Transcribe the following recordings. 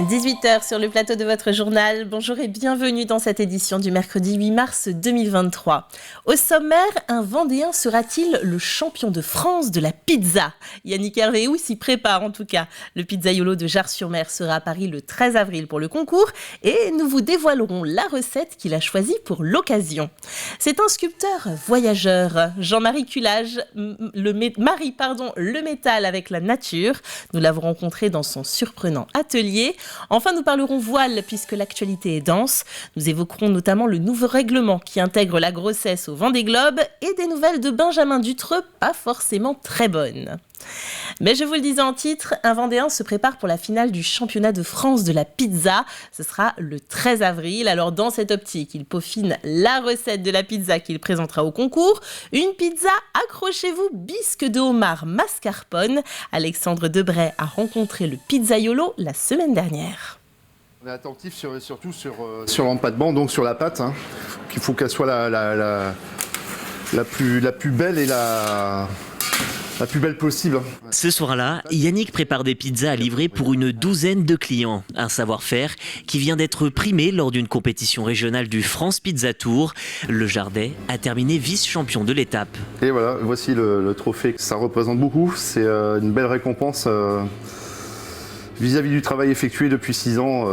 18h sur le plateau de votre journal. Bonjour et bienvenue dans cette édition du mercredi 8 mars 2023. Au sommaire, un Vendéen sera-t-il le champion de France de la pizza ? Yannick Hervéou s'y prépare en tout cas. Le pizzaiolo de Jars-sur-Mer sera à Paris le 13 avril pour le concours et nous vous dévoilerons la recette qu'il a choisie pour l'occasion. C'est un sculpteur voyageur, Jean-Marie Culage, le métal avec la nature. Nous l'avons rencontré dans son surprenant atelier. Enfin, nous parlerons voile puisque l'actualité est dense. Nous évoquerons notamment le nouveau règlement qui intègre la grossesse au Vendée Globe et des nouvelles de Benjamin Dutreux pas forcément très bonnes. Mais je vous le disais en titre, un Vendéen se prépare pour la finale du championnat de France de la pizza. Ce sera le 13 avril. Alors dans cette optique, il peaufine la recette de la pizza qu'il présentera au concours. Une pizza, accrochez-vous, bisque de homard mascarpone. Alexandre Debray a rencontré le pizzaiolo la semaine dernière. On est attentif surtout sur l'empattement, donc sur la pâte. Il faut qu'elle soit la plus belle et la plus belle possible. Ce soir-là, Yannick prépare des pizzas à livrer pour une douzaine de clients. Un savoir-faire qui vient d'être primé lors d'une compétition régionale du France Pizza Tour. Le Jardet a terminé vice-champion de l'étape. Et voilà, voici le trophée. Ça représente beaucoup. C'est une belle récompense vis-à-vis du travail effectué depuis 6 ans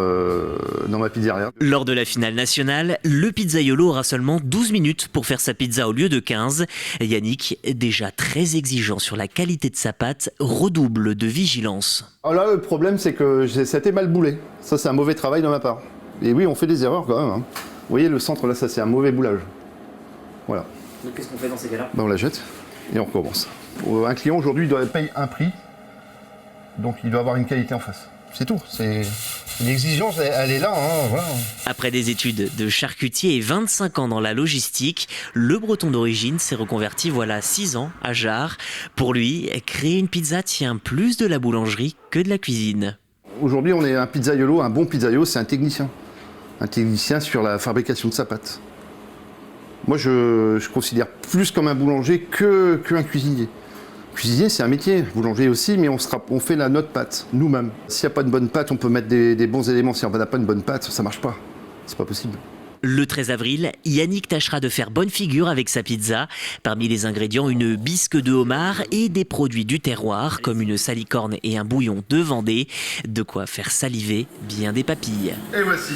dans ma pizzeria. Lors de la finale nationale, le pizzaiolo aura seulement 12 minutes pour faire sa pizza au lieu de 15. Yannick, déjà très exigeant sur la qualité de sa pâte, redouble de vigilance. Alors là, le problème, c'est que ça a été mal boulé. Ça, c'est un mauvais travail de ma part. Et oui, on fait des erreurs quand même. Vous voyez, le centre, là, ça, c'est un mauvais boulage. Voilà. Donc qu'est-ce qu'on fait dans ces cas-là ? On la jette et on recommence. Un client, aujourd'hui, il doit payer un prix. Donc il doit avoir une qualité en face. C'est tout. C'est l'exigence, elle est là. Voilà. Après des études de charcutier et 25 ans dans la logistique, le Breton d'origine s'est reconverti voilà 6 ans à Jars. Pour lui, créer une pizza tient plus de la boulangerie que de la cuisine. Aujourd'hui, on est un pizzaiolo. Un bon pizzaiolo, c'est un technicien. Un technicien sur la fabrication de sa pâte. Moi, je considère plus comme un boulanger qu'un cuisinier. Cuisinier, c'est un métier, boulanger aussi, mais on fait notre pâte, nous-mêmes. S'il n'y a pas de bonne pâte, on peut mettre des bons éléments. Si on n'a pas une bonne pâte, ça ne marche pas. C'est pas possible. Le 13 avril, Yannick tâchera de faire bonne figure avec sa pizza. Parmi les ingrédients, une bisque de homard et des produits du terroir, comme une salicorne et un bouillon de Vendée. De quoi faire saliver bien des papilles. Et voici.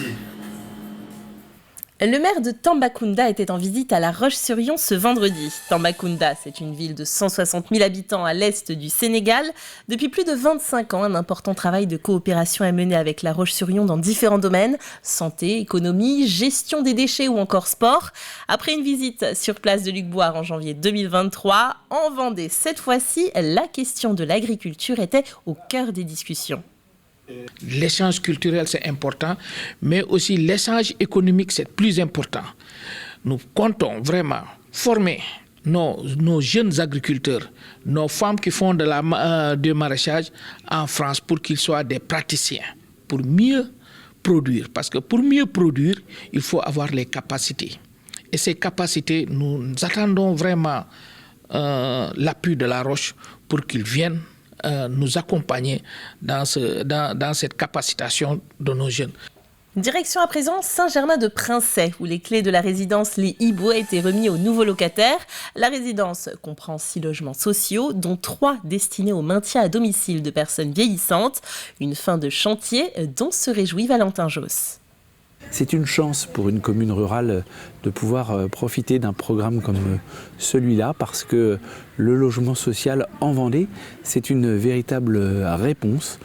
Le maire de Tambacounda était en visite à La Roche-sur-Yon ce vendredi. Tambacounda, c'est une ville de 160 000 habitants à l'est du Sénégal. Depuis plus de 25 ans, un important travail de coopération est mené avec La Roche-sur-Yon dans différents domaines, santé, économie, gestion des déchets ou encore sport. Après une visite sur place de Luc Boire en janvier 2023, en Vendée cette fois-ci, la question de l'agriculture était au cœur des discussions. L'échange culturel, c'est important, mais aussi l'échange économique, c'est plus important. Nous comptons vraiment former nos jeunes agriculteurs, nos femmes qui font du maraîchage en France pour qu'ils soient des praticiens, pour mieux produire. Parce que pour mieux produire, il faut avoir les capacités. Et ces capacités, nous attendons vraiment l'appui de La Roche pour qu'ils viennent nous accompagner dans cette capacitation de nos jeunes. Direction à présent Saint-Germain-de-Princey, où les clés de la résidence Les Hiboux ont été remis aux nouveaux locataires. La résidence comprend 6 logements sociaux, dont 3 destinés au maintien à domicile de personnes vieillissantes. Une fin de chantier dont se réjouit Valentin Josse. C'est une chance pour une commune rurale de pouvoir profiter d'un programme comme celui-là parce que le logement social en Vendée, c'est une véritable réponse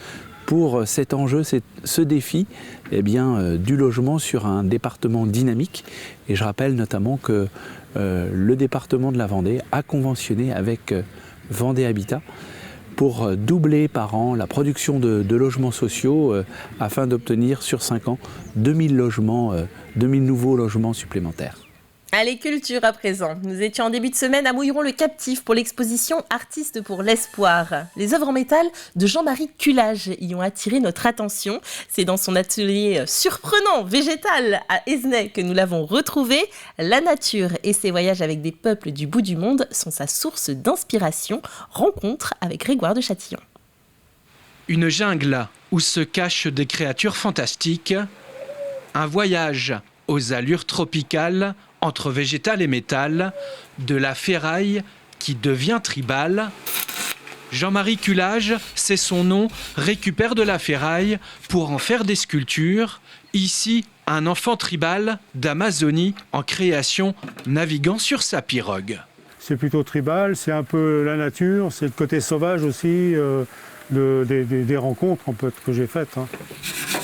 pour cet enjeu, ce défi du logement sur un département dynamique. Et je rappelle notamment que le département de la Vendée a conventionné avec Vendée Habitat pour doubler par an la production de logements sociaux afin d'obtenir sur 5 ans 2000 nouveaux logements supplémentaires. Allez, culture à présent. Nous étions en début de semaine à Mouilleron-le-Captif pour l'exposition Artistes pour l'espoir. Les œuvres en métal de Jean-Marie Culage y ont attiré notre attention. C'est dans son atelier surprenant, végétal, à Esnay que nous l'avons retrouvé. La nature et ses voyages avec des peuples du bout du monde sont sa source d'inspiration. Rencontre avec Grégoire de Châtillon. Une jungle où se cachent des créatures fantastiques. Un voyage aux allures tropicales entre végétal et métal. De la ferraille qui devient tribale. Jean-Marie Culage, c'est son nom, récupère de la ferraille pour en faire des sculptures. Ici, un enfant tribal d'Amazonie en création, naviguant sur sa pirogue. C'est plutôt tribal, c'est un peu la nature, c'est le côté sauvage aussi des rencontres en fait, que j'ai faites.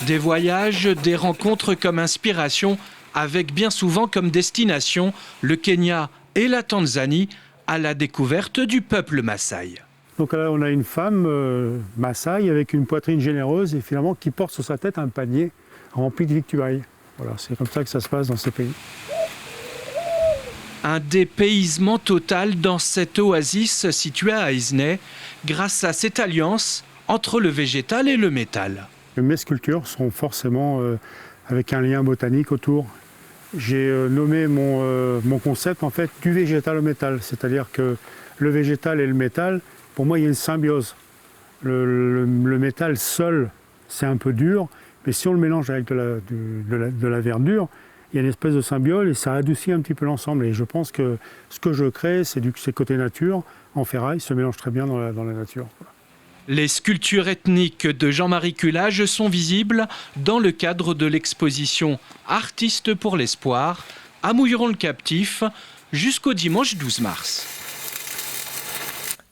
Des voyages, des rencontres comme inspiration, avec bien souvent comme destination le Kenya et la Tanzanie, à la découverte du peuple Maasai. Donc là, on a une femme Maasai avec une poitrine généreuse et finalement qui porte sur sa tête un panier rempli de victuailles. Voilà, c'est comme ça que ça se passe dans ces pays. Un dépaysement total dans cette oasis située à Aisne, grâce à cette alliance entre le végétal et le métal. Mes sculptures sont forcément avec un lien botanique autour. J'ai nommé mon concept en fait du végétal au métal, c'est-à-dire que le végétal et le métal, pour moi, il y a une symbiose. Le métal seul, c'est un peu dur, mais si on le mélange avec de la verdure, il y a une espèce de symbiose et ça adoucit un petit peu l'ensemble. Et je pense que ce que je crée, c'est côté nature, en ferraille, se mélange très bien dans la nature. Voilà. Les sculptures ethniques de Jean-Marie Culage sont visibles dans le cadre de l'exposition Artistes pour l'espoir à Mouilleron-le-Captif jusqu'au dimanche 12 mars.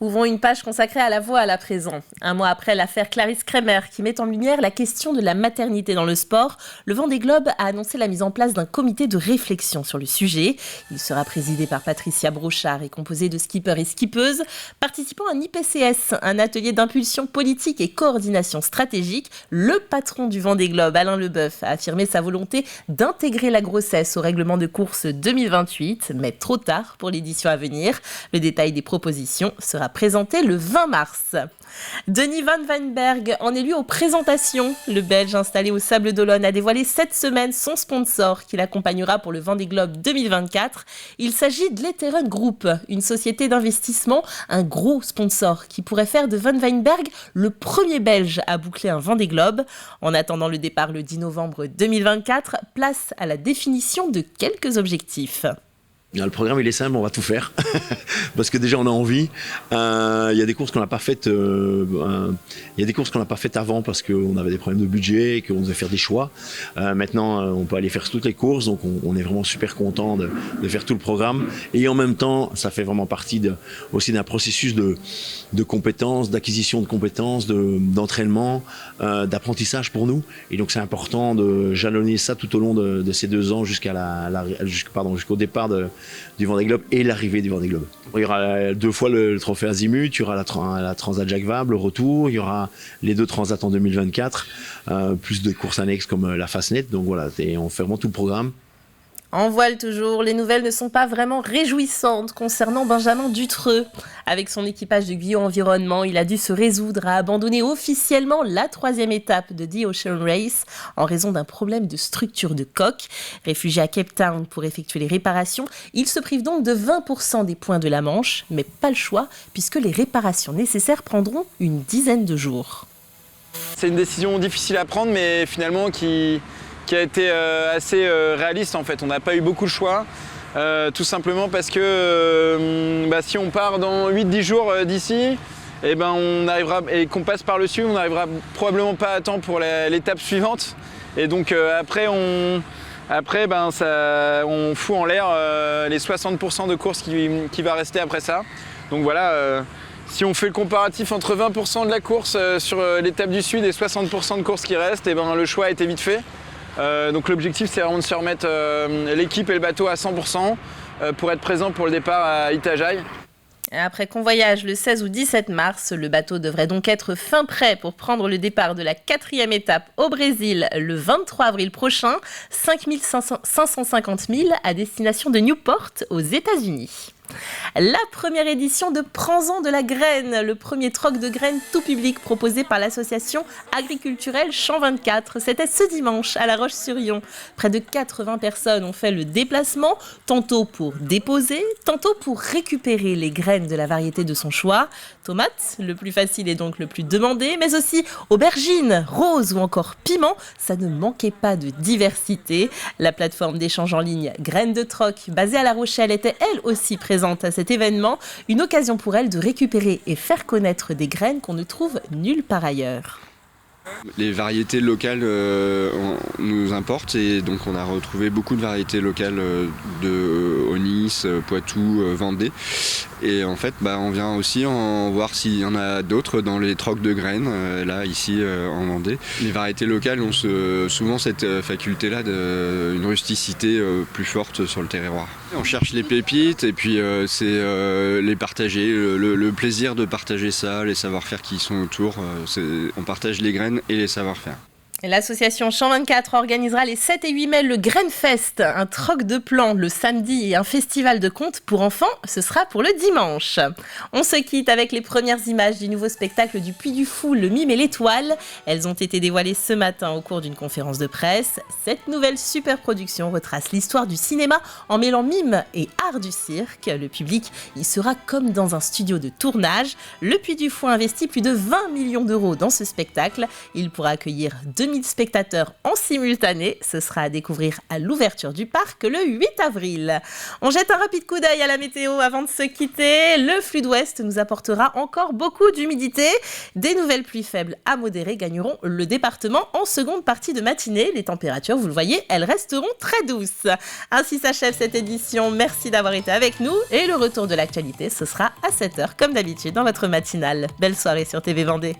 Ouvrons une page consacrée à la voile à présent. Un mois après l'affaire Clarisse Kremer qui met en lumière la question de la maternité dans le sport, le Vendée Globe a annoncé la mise en place d'un comité de réflexion sur le sujet. Il sera présidé par Patricia Brochard et composé de skippers et skippeuses participant à un IPCS, un atelier d'impulsion politique et coordination stratégique. Le patron du Vendée Globe, Alain Leboeuf, a affirmé sa volonté d'intégrer la grossesse au règlement de course 2028, mais trop tard pour l'édition à venir. Le détail des propositions sera présenté le 20 mars. Denis Van Wijnberg en est lui aux présentations. Le Belge installé au Sable d'Olonne a dévoilé cette semaine son sponsor qui l'accompagnera pour le Vendée Globe 2024. Il s'agit de l'Etheron Group, une société d'investissement, un gros sponsor qui pourrait faire de Van Wijnberg le premier Belge à boucler un Vendée Globe. En attendant le départ le 10 novembre 2024, place à la définition de quelques objectifs. Le programme il est simple, on va tout faire parce que déjà on a envie. Il y a des courses qu'on n'a pas faites. Il y a des courses qu'on n'a pas faites avant parce qu'on avait des problèmes de budget et qu'on devait faire des choix. Maintenant, on peut aller faire toutes les courses, donc on est vraiment super content de faire tout le programme. Et en même temps, ça fait vraiment partie aussi d'un processus de compétences, d'acquisition de compétences, d'entraînement, d'apprentissage pour nous. Et donc c'est important de jalonner ça tout au long de ces 2 ans jusqu'au départ du Vendée Globe et l'arrivée du Vendée Globe. Il y aura 2 fois le trophée Azimut, il y aura la Transat Jacques Vabre, le retour, il y aura les 2 Transats en 2024, plus de courses annexes comme la Fastnet. Donc voilà, on fait vraiment tout le programme. En voile toujours, les nouvelles ne sont pas vraiment réjouissantes concernant Benjamin Dutreux. Avec son équipage de Guyot Environnement, il a dû se résoudre à abandonner officiellement la 3e étape de The Ocean Race en raison d'un problème de structure de coque. Réfugié à Cape Town pour effectuer les réparations, il se prive donc de 20% des points de la Manche, mais pas le choix puisque les réparations nécessaires prendront une dizaine de jours. C'est une décision difficile à prendre, mais finalement qui a été assez réaliste en fait. On n'a pas eu beaucoup de choix, tout simplement parce que si on part dans 8-10 jours d'ici, on arrivera, et qu'on passe par le sud, on n'arrivera probablement pas à temps pour l'étape suivante. Et donc après on fout en l'air les 60% de course qui va rester après ça. Donc voilà, si on fait le comparatif entre 20% de la course sur l'étape du sud et 60% de course qui reste, le choix a été vite fait. Donc l'objectif c'est vraiment de se remettre l'équipe et le bateau à 100% pour être présent pour le départ à Itajaí. Après convoyage le 16 ou 17 mars, le bateau devrait donc être fin prêt pour prendre le départ de la 4e étape au Brésil le 23 avril prochain, 550 milles à destination de Newport aux États-Unis. La première édition de Prends-en de la graine, le premier troc de graines tout public proposé par l'association agriculturelle Champ 24. C'était ce dimanche à La Roche-sur-Yon. Près de 80 personnes ont fait le déplacement, tantôt pour déposer, tantôt pour récupérer les graines de la variété de son choix. Tomates, le plus facile et donc le plus demandé, mais aussi aubergines, roses ou encore piments. Ça ne manquait pas de diversité. La plateforme d'échange en ligne Graines de Troc, basée à La Rochelle, était elle aussi présente à cet événement. Une occasion pour elle de récupérer et faire connaître des graines qu'on ne trouve nulle part ailleurs. Les variétés locales nous importent et donc on a retrouvé beaucoup de variétés locales de Aunis, Poitou, Vendée. Et en fait, on vient aussi en voir s'il y en a d'autres dans les trocs de graines, là, ici, en Vendée. Les variétés locales ont souvent cette faculté-là d'une rusticité plus forte sur le terroir. On cherche les pépites et puis c'est les partager, le plaisir de partager ça, les savoir-faire qui sont autour. On partage les graines et les savoir-faire. L'association Champ 24 organisera les 7 et 8 mai le Grainfest, un troc de plants le samedi et un festival de contes pour enfants, ce sera pour le dimanche. On se quitte avec les premières images du nouveau spectacle du Puy du Fou, le mime et l'étoile. Elles ont été dévoilées ce matin au cours d'une conférence de presse. Cette nouvelle super-production retrace l'histoire du cinéma en mêlant mime et art du cirque. Le public y sera comme dans un studio de tournage. Le Puy du Fou a investi plus de 20 millions d'euros dans ce spectacle. Il pourra accueillir 2000 spectateurs en simultané. Ce sera à découvrir à l'ouverture du parc le 8 avril. On jette un rapide coup d'œil à la météo avant de se quitter. Le flux d'ouest nous apportera encore beaucoup d'humidité. Des nouvelles pluies faibles à modérées gagneront le département en seconde partie de matinée. Les températures, vous le voyez, elles resteront très douces. Ainsi s'achève cette édition. Merci d'avoir été avec nous. Et le retour de l'actualité, ce sera à 7h comme d'habitude dans votre matinale. Belle soirée sur TV Vendée.